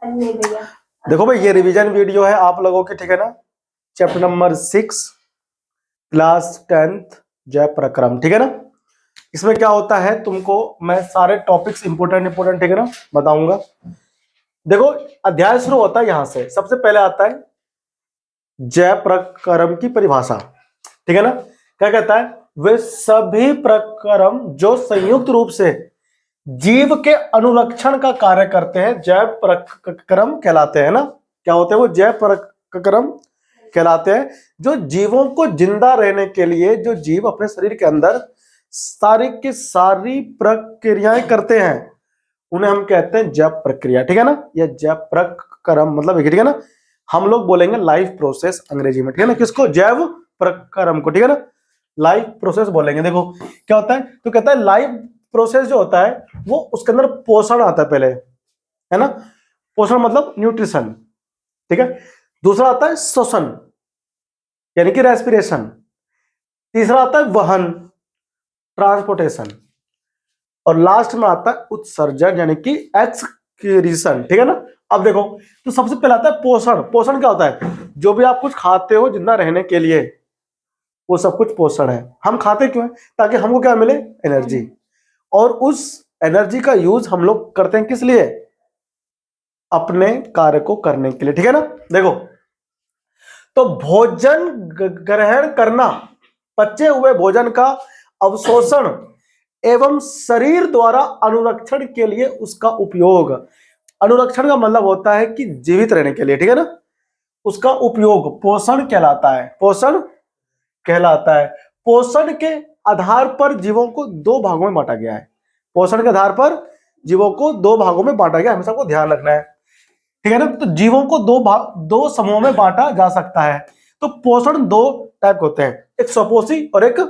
नहीं भैया। देखो भाई, ये रिवीजन वीडियो है आप लोगों की, ठीक है ना। चैप्टर नंबर 6 क्लास 10th जय प्रक्रम, ठीक है ना। इसमें क्या होता है, तुमको मैं सारे टॉपिक्स इंपोर्टेंट ठीक है ना बताऊंगा। देखो, अध्याय शुरू होता है यहां से। सबसे पहले आता है जय प्रक्रम की परिभाषा, ठीक है ना। क्या कहता है, वे सभी प्रक्रम जो संयुक्त रूप से जीव के अनुरक्षण का कार्य करते हैं जैव प्रक्रम कहलाते हैं ना। क्या होते हैं वो, जैव प्रक्रम कहलाते हैं। जो जीवों को जिंदा रहने के लिए, जो जीव अपने शरीर के अंदर सारी की सारी प्रक्रियाएं करते हैं, उन्हें हम कहते हैं जैव प्रक्रिया, ठीक है ना। यह जैव प्रक्रम मतलब, ठीक है ना। हम लोग बोलेंगे लाइफ प्रोसेस अंग्रेजी में, ठीक है ना। किसको, जैव प्रक्रम को, ठीक है ना, लाइफ प्रोसेस बोलेंगे। देखो क्या होता है, तो कहता है लाइफ प्रोसेस जो होता है वो उसके अंदर पोषण आता है पहले, है ना। पोषण मतलब न्यूट्रिशन, ठीक है। दूसरा आता है श्वसन यानी कि रेस्पिरेशन। तीसरा आता है वहन, ट्रांसपोर्टेशन। और लास्ट में आता है उत्सर्जन यानी कि एक्सक्रीशन, ठीक है ना। अब देखो, तो सबसे पहले आता है पोषण। पोषण क्या होता है, जो भी आप कुछ खाते हो जिंदा रहने के लिए, वो सब कुछ पोषण है। हम खाते क्यों है, ताकि हमको क्या मिले, एनर्जी। और उस एनर्जी का यूज हम लोग करते हैं किस लिए, अपने कार्य को करने के लिए, ठीक है ना। देखो, तो भोजन ग्रहण करना, पचे हुए भोजन का अवशोषण एवं शरीर द्वारा अनुरक्षण के लिए उसका उपयोग। अनुरक्षण का मतलब होता है कि जीवित रहने के लिए, ठीक है ना। उसका उपयोग पोषण कहलाता है, पोषण कहलाता है। पोषण के आधार पर जीवों को दो भागों में बांटा गया है। पोषण के आधार पर जीवों को दो भागों में बांटा गया, हमेशा को ध्यान रखना है, ठीक है ना। तो जीवों को दो समूहों में बांटा जा सकता है। तो पोषण दो टाइप होते हैं, एक स्वपोषी और एक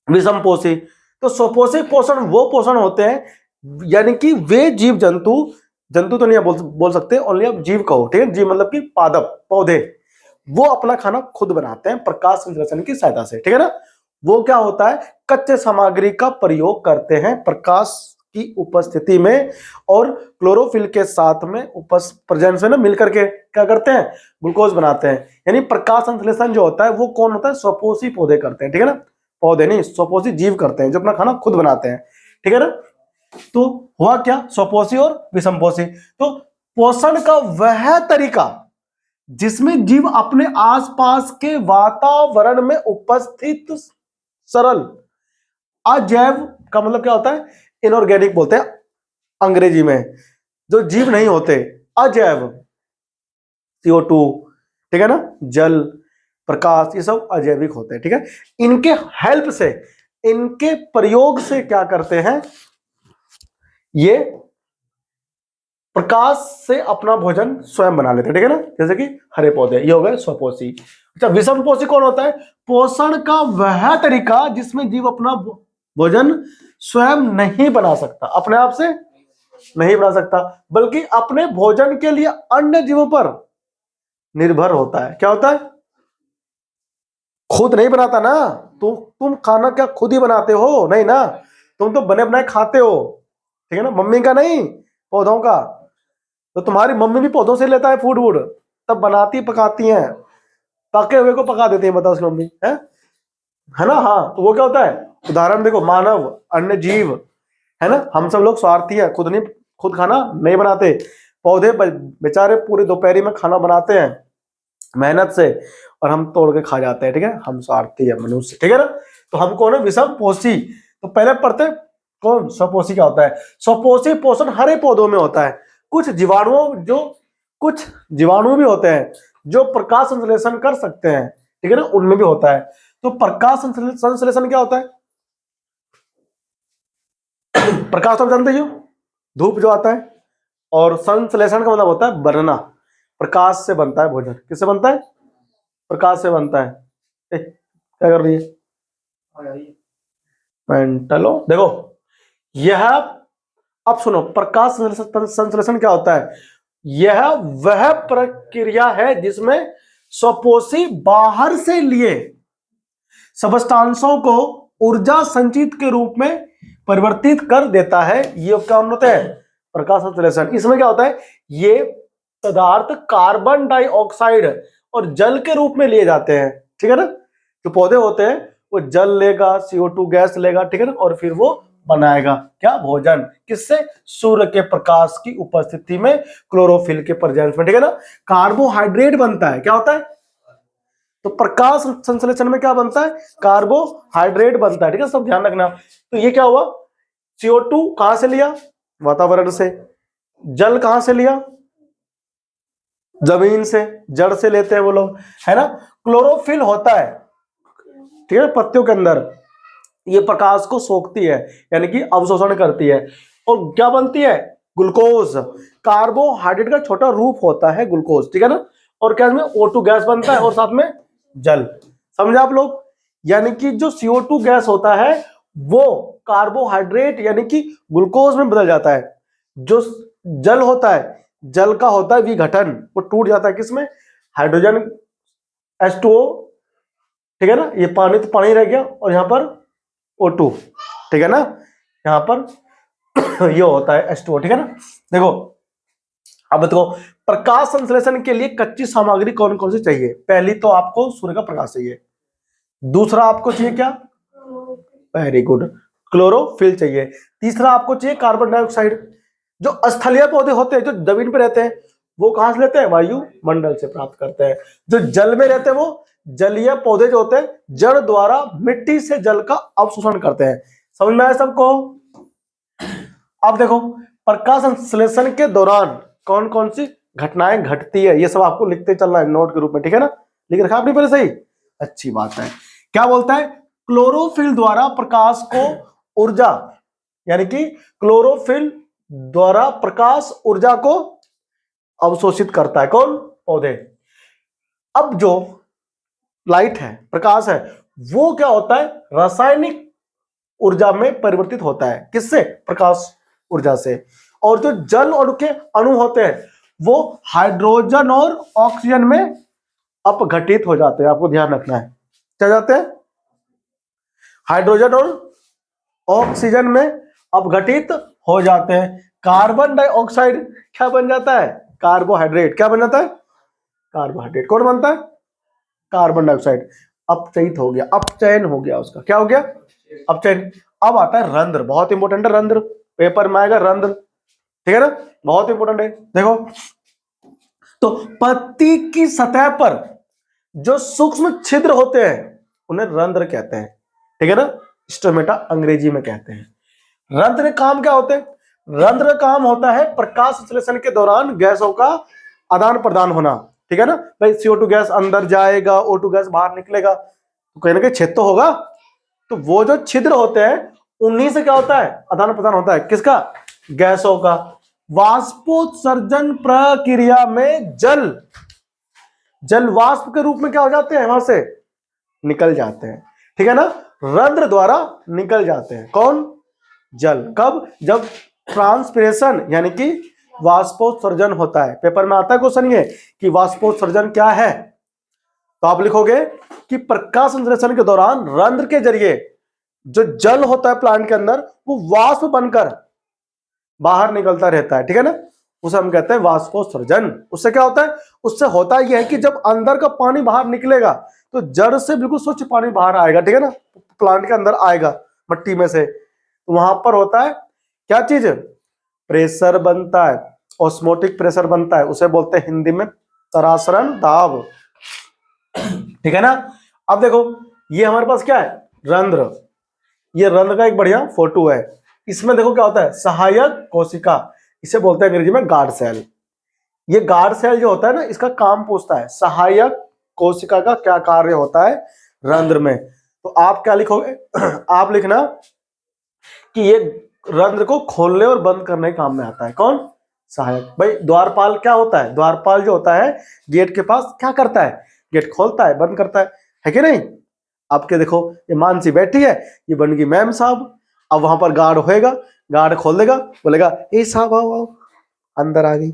विषमपोषी। तो स्वपोषी पोषण वो पोषण होते हैं, यानी कि वे जीव जंतु, जंतु तो नहीं बोल सकते, ओनली आप जीव कहो, ठीक है। जीव मतलब कि पादप, पौधे, वो अपना खाना खुद बनाते हैं प्रकाश संश्लेषण की सहायता से, ठीक है ना। वो क्या होता है, कच्चे सामग्री का प्रयोग करते हैं प्रकाश की उपस्थिति में, और क्लोरोफिल के साथ में प्रेजेंस में ना मिलकर के क्या करते हैं, ग्लूकोज बनाते हैं। यानी प्रकाश संश्लेषण जो होता है वो कौन होता है, स्वपोषी पौधे करते हैं, ठीक है ना। पौधे नहीं, स्वपोषी जीव करते हैं, जो अपना खाना खुद बनाते हैं, ठीक है ना। तो हुआ क्या, स्वपोषी और विषमपोषी। तो पोषण का वह तरीका जिसमें जीव अपने आसपास के वातावरण में उपस्थित सरल अजैव का मतलब क्या होता है, इनऑर्गेनिक बोलते हैं अंग्रेजी में, जो जीव नहीं होते, अजैव, CO2, ठीक है ना, जल, प्रकाश, ये सब अजैविक होते हैं, ठीक है। इनके हेल्प से, इनके प्रयोग से क्या करते हैं, ये प्रकाश से अपना भोजन स्वयं बना लेते हैं, ठीक है ना। जैसे कि हरे पौधे, ये हो गए स्वपोषी। अच्छा, विषमपोषी कौन होता है, पोषण का वह तरीका जिसमें जीव अपना भोजन स्वयं नहीं बना सकता, अपने आप से नहीं बना सकता, बल्कि अपने भोजन के लिए अन्य जीवों पर निर्भर होता है। क्या होता है, खुद नहीं बनाता ना। तुम खाना क्या खुद ही बनाते हो, नहीं ना, तुम तो बने बनाए खाते हो, ठीक है ना, मम्मी का नहीं, पौधों का। तो तुम्हारी मम्मी भी पौधों से लेता है फूड वूड, तब बनाती पकाती हैं, पके हुए को पका देती है, बताओ उसकी मम्मी है ना। हाँ, तो वो क्या होता है, उदाहरण देखो, मानव, अन्य जीव, है ना। हम सब लोग स्वार्थी है, खुद खाना नहीं बनाते। पौधे बेचारे पूरी दोपहरी में खाना बनाते हैं मेहनत से, और हम तोड़ के खा जाते हैं, ठीक है। हम स्वार्थी है मनुष्य, ठीक है ना। तो हम कौन है, विषमपोषी। तो पहले पढ़ते कौन, स्वपोषी क्या होता है। स्वपोषी पोषण हरे पौधों में होता है। कुछ जीवाणु भी होते हैं जो प्रकाश संश्लेषण कर सकते हैं, ठीक है ना, उनमें भी होता है। तो प्रकाश संश्लेषण क्या होता है, प्रकाश तो जानते हो, धूप जो आता है, और संश्लेषण का मतलब होता है बनना। प्रकाश से बनता है भोजन, किससे बनता है, प्रकाश से बनता है। क्या कर रही है मेंटलो, देखो यह, अब सुनो, प्रकाश संश्लेषण क्या होता है, यह वह प्रक्रिया है जिसमें स्वपोषी बाहर से लिए सबस्टांसों को ऊर्जा संचित के रूप में परिवर्तित कर देता है। ये क्या होता है, प्रकाश संश्लेषण। इसमें क्या होता है, ये पदार्थ कार्बन डाइऑक्साइड और जल के रूप में लिए जाते हैं, ठीक है ना। जो पौधे होते हैं वो जल लेगा, CO2 गैस लेगा, ठीक है ना, और फिर वो बनाएगा क्या, भोजन। किससे, सूर्य के प्रकाश की उपस्थिति में, क्लोरोफिल के प्रेजेंस में, ठीक है ना। कार्बोहाइड्रेट बनता है, क्या होता है, तो प्रकाश संश्लेषण में क्या बनता है, कार्बोहाइड्रेट बनता है, ठीक है, सब ध्यान रखना। तो ये क्या हुआ, CO2 कहां से लिया, वातावरण से। जल कहां से लिया, जमीन से, जड़ से लेते हैं वो लोग, है ना। क्लोरोफिल होता है, ठीक है, पत्तियों के अंदर, ये प्रकाश को सोखती है, यानी कि अवशोषण करती है, और क्या बनती है, ग्लूकोज। कार्बोहाइड्रेट का छोटा रूप होता है ग्लूकोज, ठीक है ना। और क्या इसमें O2 गैस बनता है, और साथ में जल। समझे आप लोग, यानी कि जो CO2 गैस होता है वो कार्बोहाइड्रेट यानी कि ग्लूकोज में बदल जाता है। जो जल होता है, जल का होता है विघटन, वो टूट जाता है किसमें, हाइड्रोजन H2O, ठीक है ना, ये पानी तो पानी रह गया, और यहां पर O2, ठीक है ना, यहां पर ये होता है H2O, ठीक है ना। देखो अब देखो, प्रकाश संश्लेषण के लिए कच्ची सामग्री कौन कौन सी चाहिए। पहली तो आपको सूर्य का प्रकाश चाहिए, दूसरा आपको चाहिए क्या, वेरी गुड, क्लोरोफिल चाहिए, तीसरा आपको चाहिए कार्बन डाइऑक्साइड। जो स्थलीय पौधे होते हैं, जो जमीन पे रहते हैं, वो कहां से लेते हैं, वायुमंडल से प्राप्त करते हैं। जो जल में रहते हैं, वो जलीय पौधे जो होते हैं, जड़ द्वारा मिट्टी से जल का अवशोषण करते हैं। समझ में आया सबको। अब देखो, प्रकाश संश्लेषण के दौरान कौन कौन सी घटनाएं घटती है, ये सब आपको लिखते चलना है नोट के रूप में, ठीक है ना। लिख रखा आपने पहले, सही, अच्छी बात है। क्या बोलता है, क्लोरोफिल द्वारा प्रकाश को ऊर्जा, यानी कि क्लोरोफिल द्वारा प्रकाश ऊर्जा को अवशोषित करता है, कौन, पौधे। अब जो लाइट है, प्रकाश है, वो क्या होता है, रासायनिक ऊर्जा में परिवर्तित होता है, किससे, प्रकाश ऊर्जा से। और जो जल और के अणु होते हैं, वो हाइड्रोजन और ऑक्सीजन में अपघटित हो जाते हैं, आपको ध्यान रखना है, क्या जाते हैं, हाइड्रोजन और ऑक्सीजन में अपघटित हो जाते हैं। कार्बन डाइऑक्साइड क्या बन जाता है, कार्बोहाइड्रेट, क्या बन जाता है, कार्बोहाइड्रेट। कौन बनता है, कार्बन डाइऑक्साइड। अपचयित हो गया, अपचयन हो गया उसका, क्या हो गया, अपचयन। अब आता है रंध्र, बहुत इंपॉर्टेंट है रंध्र, पेपर में आएगा रंध्र, ठीक है ना, बहुत इंपॉर्टेंट है। देखो, तो पत्ती की सतह पर जो सूक्ष्म छिद्र होते हैं उन्हें रंध्र कहते हैं, ठीक है ना, स्टोमेटा अंग्रेजी में कहते हैं। रंध्र के काम क्या होते हैं, रंध्र का काम होता है प्रकाश संश्लेषण के दौरान गैसों का आदान प्रदान होना, ठीक है ना। भाई CO2 गैस अंदर जाएगा, O2 गैस बाहर निकलेगा, तो कहीं ना कहीं छेद तो होगा। तो वो जो छिद्र होते हैं उन्हीं से क्या होता है, आदान प्रदान होता है, किसका, गैसों का। वाष्पोत्सर्जन प्रक्रिया में जल वाष्प के रूप में क्या हो जाते हैं, वहां से निकल जाते हैं, ठीक है ना, रंध्र द्वारा निकल जाते हैं, कौन, जल। कब, जब ट्रांसपिरेशन यानी कि वाष्पोत्सर्जन होता है। पेपर में आता है क्वेश्चन ये कि वाष्पोत्सर्जन क्या है, तो आप लिखोगे कि प्रकाश संश्लेषण के दौरान रंध्र के जरिए जो जल होता है प्लांट के अंदर, वो वाष्प बनकर बाहर निकलता रहता है, ठीक है ना, उसे हम कहते हैं वाष्पोत्सर्जन। उससे क्या होता है, उससे होता यह है कि जब अंदर का पानी बाहर निकलेगा तो जड़ से बिल्कुल स्वच्छ पानी बाहर आएगा, ठीक है ना, प्लांट के अंदर आएगा मट्टी में से, तो वहां पर होता है क्या चीज, प्रेशर बनता है, ऑस्मोटिक प्रेशर बनता है, उसे बोलते हैं हिंदी में तरासरण दाब, ठीक है ना। अब देखो, ये हमारे पास क्या है, रंध्र। ये रंध्र का एक बढ़िया फोटो है। इसमें देखो क्या होता है, सहायक कोशिका, इसे बोलते हैं अंग्रेजी में गार्ड सेल। ये गार्ड सेल जो होता है ना, इसका काम पूछता है, सहायक कोशिका का क्या कार्य होता है रंध्र में। तो आप क्या लिखोगे आप लिखना कि ये रंध्र को खोलने और बंद करने के काम में आता है, कौन, सहायक। भाई द्वारपाल क्या होता है, द्वारपाल जो होता है गेट के पास क्या करता है, गेट खोलता है, बंद करता है कि नहीं। आपके देखो, ये मानसी बैठी है, ये बन गई मैम साहब। अब वहां पर गार्ड होएगा, गार्ड खोल देगा, बोलेगा ए साहब आओ आओ, अंदर आ गई,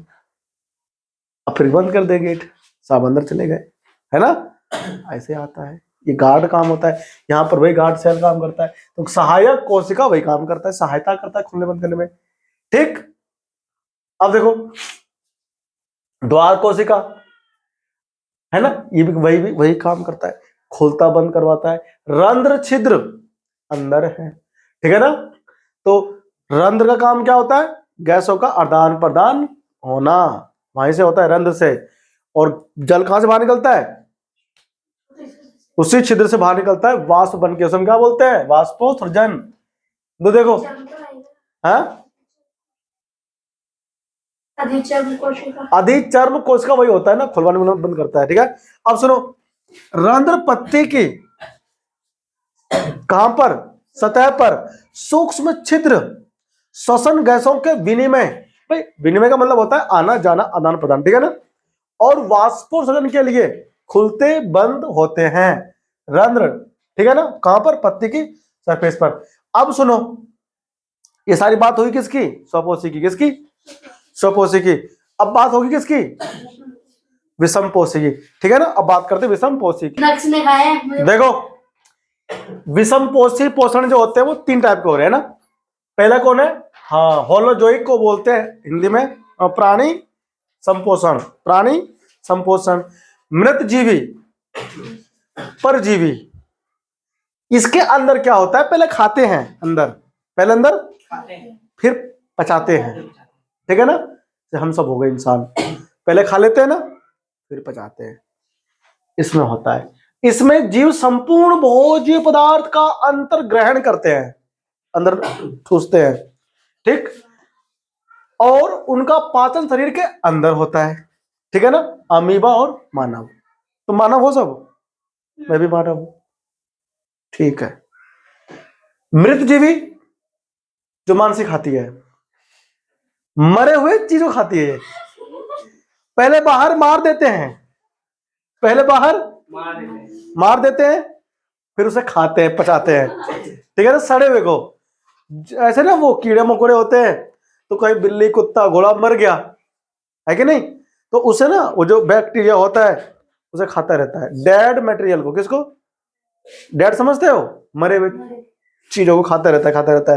अब फिर बंद कर दे गेट, साहब अंदर चले गए, है ना, ऐसे आता है। ये गार्ड काम होता है, यहाँ पर वही गार्ड सेल काम करता है। तो सहायक कोशिका वही काम करता है, सहायता करता है खोलने बंद करने में, ठीक। अब देखो द्वार कोशिका है ना, ये भी वही काम करता है, खोलता बंद करवाता है। रंध्र छिद्र अंदर है, ठीक है ना। तो रंध्र का काम क्या होता है, गैसों का आदान प्रदान होना, वहीं से होता है रंध्र से। और जल कहां से बाहर निकलता है, उसी छिद्र से बाहर निकलता है, वाष्प बन के, उसमें क्या बोलते हैं, वाष्पोत्सर्जन। तो देखो हाँ, अधिचर्म कोशिका वही होता है ना, खुलवाने में बंद करता है, ठीक है। अब सुनो, रंध्र पत्ती की कहां पर, सतह पर सूक्ष्म छिद्र श्वसन गैसों के विनिमय, भाई विनिमय का मतलब होता है आना जाना आदान प्रदान, ठीक है ना, और वाष्पोत्सर्जन के लिए खुलते बंद होते हैं रंध्र, ठीक है ना, कहां पर, पत्ती की सरफेस पर। अब सुनो, ये सारी बात हुई किसकी, स्वपोषी की, किसकी, स्वपोषी की। अब बात होगी किसकी, विषमपोषी की, ठीक है ना। अब बात करते हैं विषमपोषी की। देखो विषमपोषी पोषण जो होते हैं वो 3 टाइप के हो रहे हैं ना। पहला कौन है, हाँ, होलोजोइक को बोलते हैं हिंदी में प्राणी संपोषण, प्राणी संपोषण। मृतजीवी, परजीवी, इसके अंदर क्या होता है, पहले खाते हैं अंदर, पहले अंदर फिर पचाते हैं, ठीक है ना। हम सब हो गए इंसान, पहले खा लेते हैं ना फिर पचाते हैं, इसमें होता है। इसमें जीव संपूर्ण भोज्य पदार्थ का अंतर ग्रहण करते हैं, अंदर ठूसते हैं, ठीक, और उनका पाचन शरीर के अंदर होता है, ठीक है ना। अमीबा और मानव, तो मानव हो सब, मैं भी मानव हूं, ठीक है। मृतजीवी जो मांस खाती है, मरे हुए चीजों खाती है, पहले बाहर मार देते हैं, पहले बाहर मार देते हैं फिर उसे खाते हैं, पचाते हैं, ठीक है ना। सड़े हुए को, ऐसे ना वो कीड़े मकोड़े होते हैं, तो कहीं बिल्ली कुत्ता घोड़ा मर गया है कि नहीं, तो उसे ना वो जो बैक्टीरिया होता है उसे खाता रहता है, डेड मटेरियल को, किसको, डेड समझते हो, मरे हुए चीजों को खाता रहता है, खाता रहता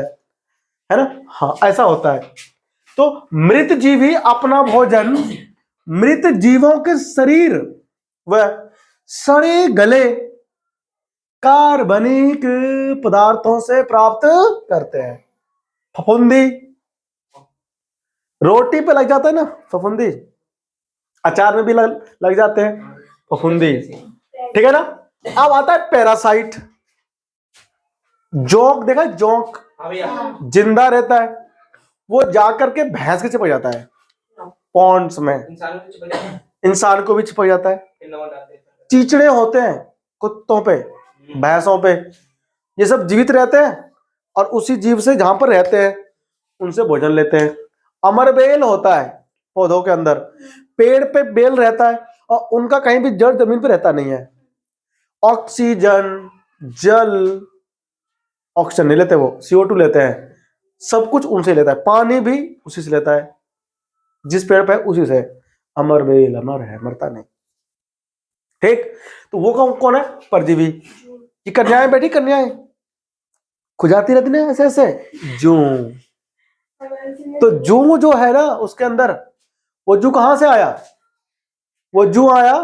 है ना, हाँ ऐसा होता है। तो मृत जीवी अपना भोजन मृत जीवों के शरीर व सड़े गले कार्बनिक पदार्थों से प्राप्त करते हैं। फफूंदी, रोटी पे लग जाता है ना फफूंदी, अचार में भी लग जाते हैं फफूंदी, ठीक है ना। अब आता है पैरासाइट, जोंक, देखा है जोंक, जिंदा रहता है, वो जाकर के भैंस के चिपक जाता है पॉन्ड्स में, इंसान को भी चिपक जाता है। चीचड़े होते हैं कुत्तों पे, भैंसों पे, ये सब जीवित रहते हैं और उसी जीव से जहां पर रहते हैं उनसे भोजन लेते हैं। अमरबेल होता है पौधों के अंदर, पेड़ पे बेल रहता है और उनका कहीं भी जड़ जमीन पे रहता नहीं है। ऑक्सीजन, जल, ऑक्सीजन नहीं लेते वो, CO2 लेते हैं, सब कुछ उनसे लेता है, पानी भी उसी से लेता है, जिस पेड़ पे उसी से। अमरबेल अमर है, मरता नहीं, ठीक। तो वो कौन है, परजीवी। ये कन्याएं बैठी, कन्याएं खुजाती रहती ना ऐसे ऐसे, जू, तो जू जो है ना उसके अंदर, वो जू कहां से आया, वो जू आया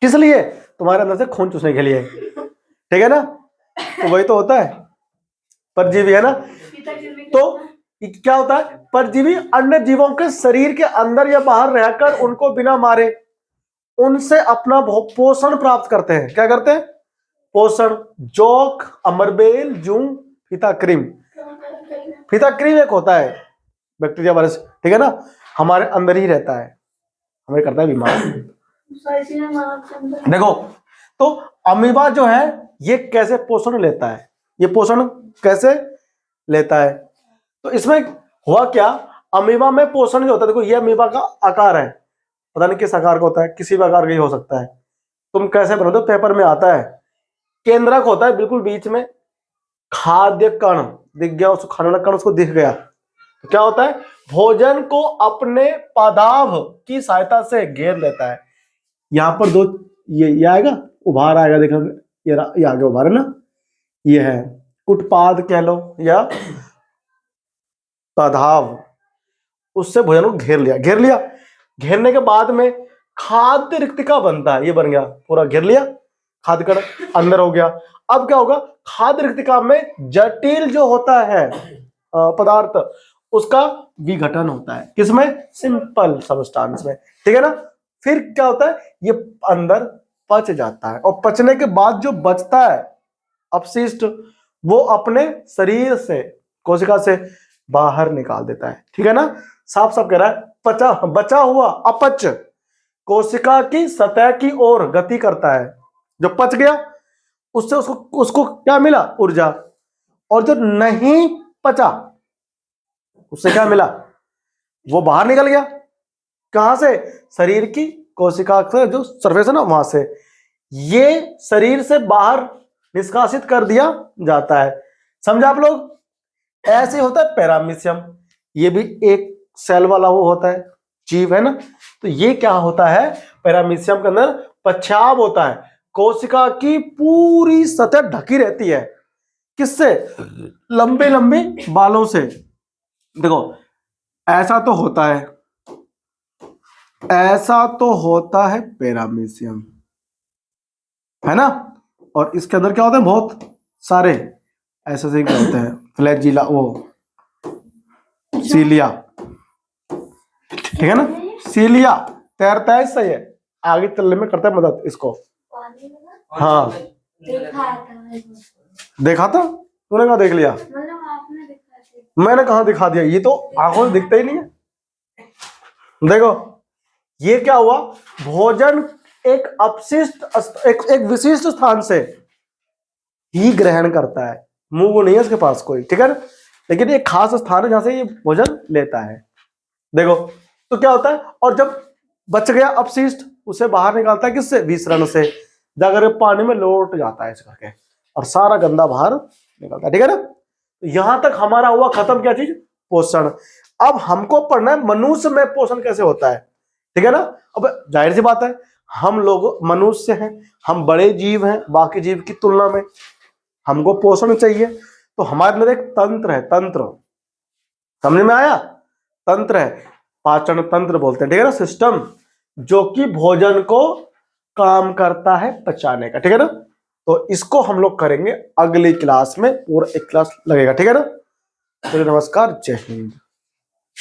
किस लिए, तुम्हारे अंदर से खून चूसने के लिए, ठीक है ना। तो वही तो होता है परजीवी, है ना। तो क्या होता है, परजीवी अन्य जीवों के शरीर के अंदर या बाहर रहकर उनको बिना मारे उनसे अपना पोषण प्राप्त करते हैं। क्या करते हैं, पोषण। जोक, अमरबेल, जू, फीता क्रीम, फीता क्रीम एक होता है बैक्टीरिया वायरस, ठीक है ना, हमारे अंदर ही रहता है, हमें करता है बीमार। देखो तो अमीबा जो है ये कैसे पोषण लेता है, ये पोषण कैसे लेता है, तो इसमें हुआ क्या, अमीबा में पोषण जो होता है, देखो ये अमीबा का आकार है, पता नहीं किस आकार का होता है, किसी भी आकार का ही हो सकता है, तुम कैसे बनाते हो, पेपर में आता है, केंद्रक होता है बिल्कुल बीच में, खाद्य कण दिख गया उसको, खाने वाला कण उसको दिख गया, तो क्या होता है, भोजन को अपने पादाभ की सहायता से घेर लेता है। यहां पर दो ये आएगा, उभार आएगा, देखो ये आगे उभार है ना, ये है उत्पाद कह लो या पादाभ, उससे भोजन को घेर लिया, घेर लिया। घेरने के बाद में खाद्य रिक्तिका बनता है, ये बन गया, पूरा घेर लिया, खाद्य कण अंदर हो गया। अब क्या होगा, खाद्य रिक्तिका में जटिल जो होता है पदार्थ, उसका विघटन होता है। किसमें? सिंपल सबस्टांस में, ठीक है ना। फिर क्या होता है, ये अंदर पच जाता है, और पचने के बाद जो बचता है अपशिष्ट, वो अपने शरीर से, कोशिका से बाहर निकाल देता है, ठीक है ना। साफ साफ कह रहा है, बचा हुआ अपच कोशिका की सतह की ओर गति करता है। जो पच गया उससे उसको क्या मिला? ऊर्जा। और जो नहीं पचा उससे क्या मिला? वो बाहर निकल गया। कहां से? शरीर की कोशिका से, जो सरफेस है ना वहां से, ये शरीर से बाहर निष्कासित कर दिया जाता है। समझा आप लोग? ऐसे होता है पैरामीशियम, ये भी एक सेल वाला वो होता है, जीव है ना। तो ये क्या होता है, पैरामीशियम के अंदर पश्चाव होता है, कोशिका की पूरी सतह ढकी रहती है। किससे? लंबे लंबे बालों से। देखो ऐसा तो होता है, ऐसा तो होता है पैरामीशियम, है ना। और इसके अंदर क्या होता है, बहुत सारे ऐसे से क्या होते हैं, फ्लैजिला, वो सीलिया, ठीक है ना। सीलिया तैरता है, सही है, आगे चलने में करता है मदद इसको। हाँ देखा था तूने, कहा देख लिया? मैंने कहा दिखा दिया, ये तो आंखों से दिखता ही नहीं है। देखो ये क्या हुआ, भोजन एक अपशिष्ट एक विशिष्ट स्थान से ही ग्रहण करता है, मुंह वो नहीं है उसके पास कोई, ठीक है ना, लेकिन एक खास स्थान है जहां से ये भोजन लेता है। देखो तो क्या होता है, और जब बच गया अपशिष्ट उसे बाहर निकालता है, किससे? विसरण से, जाकर पानी में लौट जाता है इस करके, और सारा गंदा बाहर निकलता है, ठीक है ना। यहां तक हमारा हुआ खत्म, क्या चीज? पोषण। अब हमको पढ़ना है मनुष्य में पोषण कैसे होता है, ठीक है ना। अब जाहिर सी बात है, हम लोग मनुष्य हैं, हम बड़े जीव हैं बाकी जीव की तुलना में, हमको पोषण चाहिए। तो हमारे अंदर एक तंत्र है, तंत्र, समझ में आया? तंत्र है, पाचन तंत्र बोलते हैं, ठीक है ना, सिस्टम, जो कि भोजन को काम करता है पचाने का, ठीक है ना। तो इसको हम लोग करेंगे अगली क्लास में, पूरा एक क्लास लगेगा, ठीक है ना। तो नमस्कार, जय हिंद।